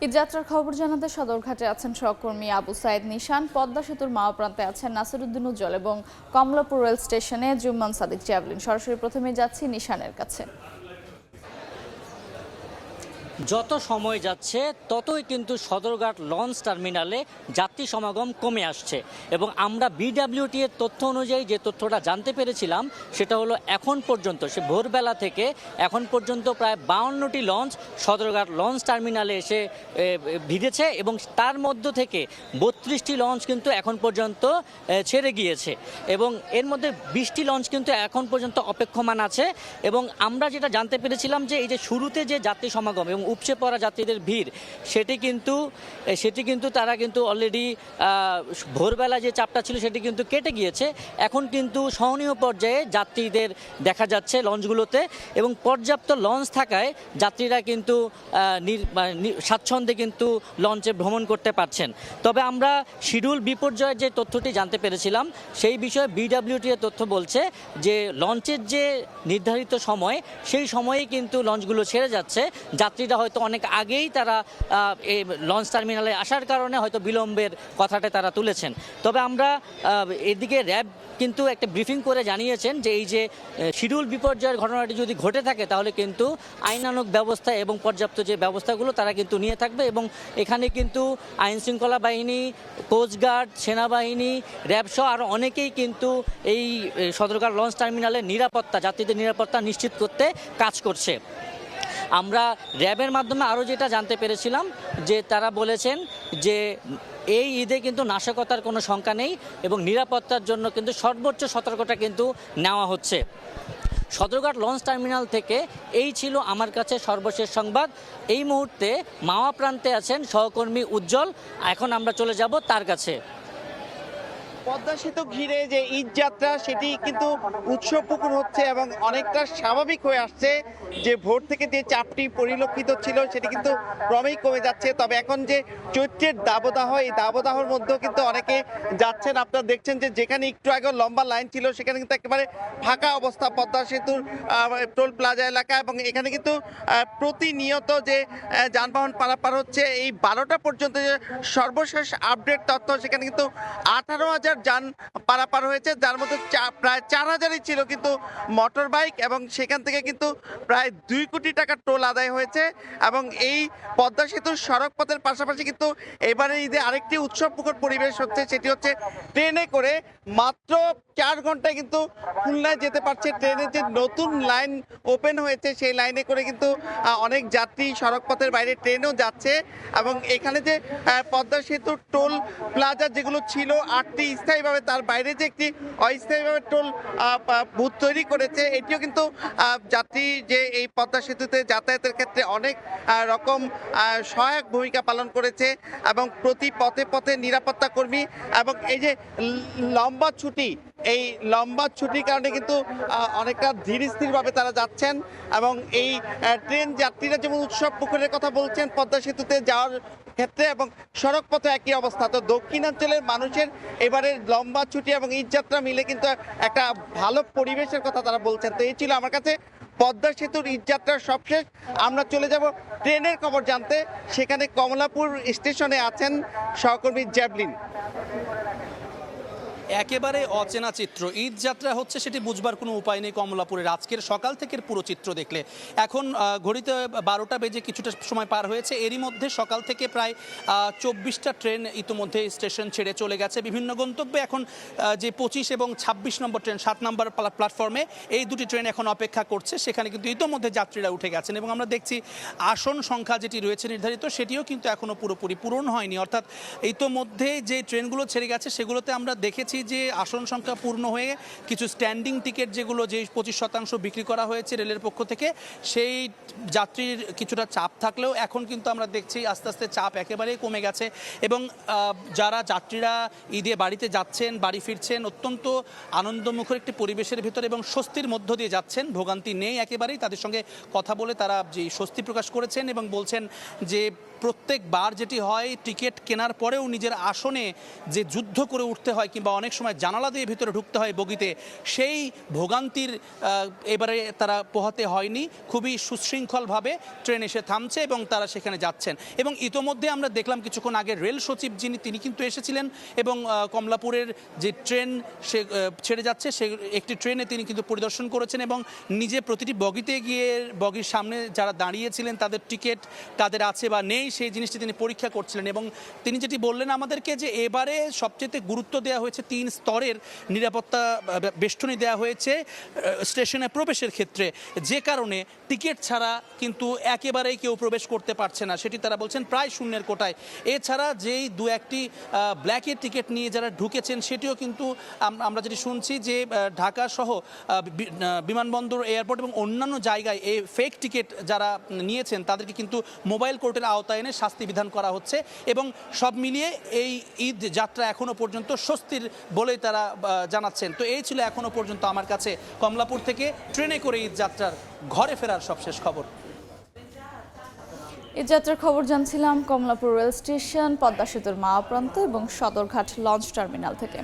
ঈদযাত্রার খবর জানাতে সদরঘাটে আছেন সহকর্মী আবু সাইদ নিশান, পদ্মা সেতুর মাওয়া প্রান্তে আছেন নাসিরউদ্দিন উজ্জ্বল এবং কমলাপুর রেল স্টেশনে জুম্মান সাদিক জ্যাভলিন। সরাসরি প্রথমে যাচ্ছি নিশানের কাছে। যত সময় যাচ্ছে ততই কিন্তু সদরঘাট লঞ্চ টার্মিনালে যাত্রী সমাগম কমে আসছে এবং আমরা বিডব্লিউটি এর তথ্য অনুযায়ী যে তথ্যটা জানতে পেরেছিলাম সেটা হলো এখন পর্যন্ত সে ভোরবেলা থেকে এখন পর্যন্ত প্রায় 52টি লঞ্চ সদরঘাট লঞ্চ টার্মিনালে এসে ভিড়েছে এবং তার মধ্য থেকে 32টি লঞ্চ কিন্তু এখন পর্যন্ত ছেড়ে গিয়েছে এবং এর মধ্যে 20টি লঞ্চ কিন্তু এখন পর্যন্ত অপেক্ষমান আছে। এবং আমরা যেটা জানতে পেরেছিলাম যে এই যে শুরুতে যে যাত্রী সমাগম এবং উপচে পড়া যাত্রীদের ভিড় সেটি কিন্তু তারা কিন্তু অলরেডি ভোরবেলা যে চাপটা ছিল সেটি কিন্তু কেটে গিয়েছে। এখন কিন্তু সহনীয় পর্যায়ে যাত্রীদের দেখা যাচ্ছে লঞ্চগুলোতে এবং পর্যাপ্ত লঞ্চ থাকায় যাত্রীরা কিন্তু স্বাচ্ছন্দ্যে কিন্তু লঞ্চে ভ্রমণ করতে পারছেন। তবে আমরা শিডিউল বিপর্যয়ের যে তথ্যটি জানতে পেরেছিলাম সেই বিষয়ে বিডব্লিউটি এর তথ্য বলছে যে লঞ্চের যে নির্ধারিত সময় সেই সময়েই কিন্তু লঞ্চগুলো ছেড়ে যাচ্ছে। যাত্রীরা হয়তো অনেক আগেই তারা এই লঞ্চ টার্মিনালে আসার কারণে হয়তো বিলম্বের কথাটা তারা তুলেছেন। তবে আমরা এদিকে র্যাব কিন্তু একটা ব্রিফিং করে জানিয়েছেন যে এই যে শিডিউল বিপর্যয়ের ঘটনাটি যদি ঘটে থাকে তাহলে কিন্তু আইনানুগ ব্যবস্থা এবং পর্যাপ্ত যে ব্যবস্থাগুলো তারা কিন্তু নিয়ে থাকবে এবং এখানে কিন্তু আইনশৃঙ্খলা বাহিনী, কোস্টগার্ড, সেনাবাহিনী, র্যাবসহ আরও অনেকেই কিন্তু এই সদরঘাট লঞ্চ টার্মিনালের নিরাপত্তা, যাত্রীদের নিরাপত্তা নিশ্চিত করতে কাজ করছে। আমরা র্যাবের মাধ্যমে আরও যেটা জানতে পেরেছিলাম যে তারা বলেছেন যে এই ঈদে কিন্তু নাশকতার কোনো শঙ্কা নেই এবং নিরাপত্তার জন্য কিন্তু সর্বোচ্চ সতর্কতা কিন্তু নেওয়া হচ্ছে। সদরঘাট লঞ্চ টার্মিনাল থেকে এই ছিল আমার কাছে সর্বশেষ সংবাদ। এই মুহূর্তে মাওয়া প্রান্তে আছেন সহকর্মী উজ্জ্বল, এখন আমরা চলে যাব তার কাছে। পদ্মা সেতু ঘিরে যে ঈদ যাত্রা সেটি কিন্তু উৎসবমুখর হচ্ছে এবং অনেকটা স্বাভাবিক হয়ে আসছে। যে ভোর থেকে যে চাপটি পরিলক্ষিত ছিল সেটি কিন্তু ক্রমেই কমে যাচ্ছে। তবে এখন যে চৈত্রের দাবদাহ, এই দাবদাহর মধ্যেও কিন্তু অনেকে যাচ্ছেন। আপনারা দেখছেন যে যেখানে একটু আগে লম্বা লাইন ছিল সেখানে কিন্তু একেবারে ফাঁকা অবস্থা পদ্মা সেতুর টোল প্লাজা এলাকা এবং এখানে কিন্তু প্রতিনিয়ত যে যানবাহন পারাপার হচ্ছে। এই 12টা পর্যন্ত যে সর্বশেষ আপডেট তথ্য সেখানে কিন্তু 18,000 যান পারাপার হয়েছে, যার মধ্যে প্রায় 4,000ই ছিল কিন্তু মোটর বাইক এবং সেখান থেকে কিন্তু প্রায় 2 কোটি টাকা টোল আদায় হয়েছে। এবং এই পদ্মা সেতুর সড়ক পথের পাশাপাশি কিন্তু এবারে ঈদে আরেকটি উৎসবমুখর পরিবেশ হচ্ছে, সেটি হচ্ছে ট্রেনে করে মাত্র 4 ঘন্টায় কিন্তু খুলনায় যেতে পারছে। ট্রেনের যে নতুন লাইন ওপেন হয়েছে সেই লাইনে করে কিন্তু অনেক যাত্রী সড়ক পথের বাইরে ট্রেনেও যাচ্ছে। এবং এখানে যে পদ্মা সেতুর টোল প্লাজা যেগুলো ছিল 8টি স্থায়ীভাবে, তার বাইরে যে একটি অস্থায়ীভাবে টোল বুথ তৈরি করেছে, এটিও কিন্তু যাত্রী যে এই পদ্মা সেতুতে যাতায়াতের ক্ষেত্রে অনেক রকম সহায়ক ভূমিকা পালন করেছে। এবং প্রতি পথে পথে নিরাপত্তা কর্মী এবং এই যে লম্বা ছুটি, এই লম্বা ছুটির কারণে কিন্তু অনেকটা ধীর স্থিরভাবে তারা যাচ্ছেন। এবং এই ট্রেন যাত্রীরা যেমন উৎসব পুকুরের কথা বলছেন পদ্মা সেতুতে যাওয়ার ক্ষেত্রে এবং সড়ক পথে একই অবস্থা। তো দক্ষিণাঞ্চলের মানুষের এবারে লম্বা ছুটি এবং ঈদ যাত্রা মিলে কিন্তু একটা ভালো পরিবেশের কথা তারা বলছেন। তো এই ছিল আমার কাছে পদ্মা সেতুর ঈদযাত্রার সবশেষ। আমরা চলে যাব ট্রেনের খবর জানতে। সেখানে কমলাপুর স্টেশনে আছেন সহকর্মী জ্যাভলিন। একেবারে অচেনা চিত্র, ঈদ যাত্রা হচ্ছে সেটি বুঝবার কোনো উপায় নেই কমলাপুরের আজকের সকাল থেকে পুরো চিত্র দেখলে। এখন ঘড়িতে 12টা বেজে কিছুটা সময় পার হয়েছে, এরই মধ্যে সকাল থেকে প্রায় 24টা ট্রেন ইতিমধ্যে স্টেশন ছেড়ে চলে গেছে বিভিন্ন গন্তব্যে। এখন যে 25 এবং 26 নম্বর ট্রেন 7 নম্বর প্ল্যাটফর্মে এই দুটি ট্রেন এখন অপেক্ষা করছে, সেখানে কিন্তু ইতিমধ্যে যাত্রীরা উঠে গেছেন এবং আমরা দেখছি আসন সংখ্যা যেটি রয়েছে নির্ধারিত সেটিও কিন্তু এখনও পুরোপুরি পূরণ হয়নি। অর্থাৎ ইতিমধ্যে যে ট্রেনগুলো ছেড়ে গেছে সেগুলোতে আমরা দেখেছি যে আসন সংখ্যা পূর্ণ হয়ে কিছু স্ট্যান্ডিং টিকিট যেগুলো যে 25% বিক্রি করা হয়েছে রেলের পক্ষ থেকে, সেই যাত্রীর কিছুটা চাপ থাকলেও এখন কিন্তু আমরা দেখছি আস্তে আস্তে চাপ একেবারেই কমে গেছে। এবং যারা যাত্রীরা ঈদে বাড়িতে যাচ্ছেন, বাড়ি ফিরছেন অত্যন্ত আনন্দমুখর একটি পরিবেশের ভিতরে এবং স্বস্তির মধ্য দিয়ে যাচ্ছেন, ভোগান্তি নেই একেবারেই। তাদের সঙ্গে কথা বলে তারা যে স্বস্তি প্রকাশ করেছেন এবং বলছেন যে প্রত্যেকবার যেটি হয় টিকিট কেনার পরেও নিজের আসনে যে যুদ্ধ করে উঠতে হয় কিংবা অনেক সময় জানালা দিয়ে ভিতরে ঢুকতে হয় বগিতে, সেই ভোগান্তির এবারে তারা পোহাতে হয়নি। খুবই সুশৃঙ্খলভাবে ট্রেন এসে থামছে এবং তারা সেখানে যাচ্ছেন। এবং ইতোমধ্যে আমরা দেখলাম কিছুক্ষণ আগে রেল সচিব যিনি তিনি কিন্তু এসেছিলেন এবং কমলাপুরের যে ট্রেন সে ছেড়ে যাচ্ছে সে একটি ট্রেনে তিনি কিন্তু পরিদর্শন করেছেন এবং নিজে প্রতিটি বগিতে গিয়ে বগির সামনে যারা দাঁড়িয়েছিলেন তাদের টিকিট কাদের আছে বা নেই সেই জিনিসটি তিনি পরীক্ষা করছিলেন। এবং তিনি যেটি বললেন আমাদেরকে যে এবারে সবচেয়ে গুরুত্ব দেওয়া হয়েছে 3 স্তরের নিরাপত্তা বেষ্টনী দেওয়া হয়েছে স্টেশনে প্রবেশের ক্ষেত্রে, যে কারণে টিকিট ছাড়া কিন্তু একেবারেই কেউ প্রবেশ করতে পারছে না, সেটি তারা বলছেন প্রায় শূন্যের কোটায়। এছাড়া যেই 2-1টি ব্ল্যাকের টিকিট নিয়ে যারা ঢুকেছেন সেটিও কিন্তু আমরা যেটি শুনছি যে ঢাকা সহ বিমানবন্দর, এয়ারপোর্ট এবং অন্যান্য জায়গায় এই ফেক টিকিট যারা নিয়েছেন তাদেরকে কিন্তু মোবাইল কোর্টের আওতায় এনে শাস্তি বিধান করা হচ্ছে। এবং সব মিলিয়ে এই ঈদ যাত্রা এখনো পর্যন্ত স্বস্তির বলেই তারা জানাচ্ছেন। তো এই ছিল এখনো পর্যন্ত আমার কাছে কমলাপুর থেকে ট্রেনে করে ঈদ যাত্রার ঘরে ফেরার সবশেষ খবর। এই যাত্রার খবর জানছিলাম কমলাপুর রেল স্টেশন, পদ্মা সেতুর মাওয়া প্রান্ত এবং সদরঘাট লঞ্চ টার্মিনাল থেকে।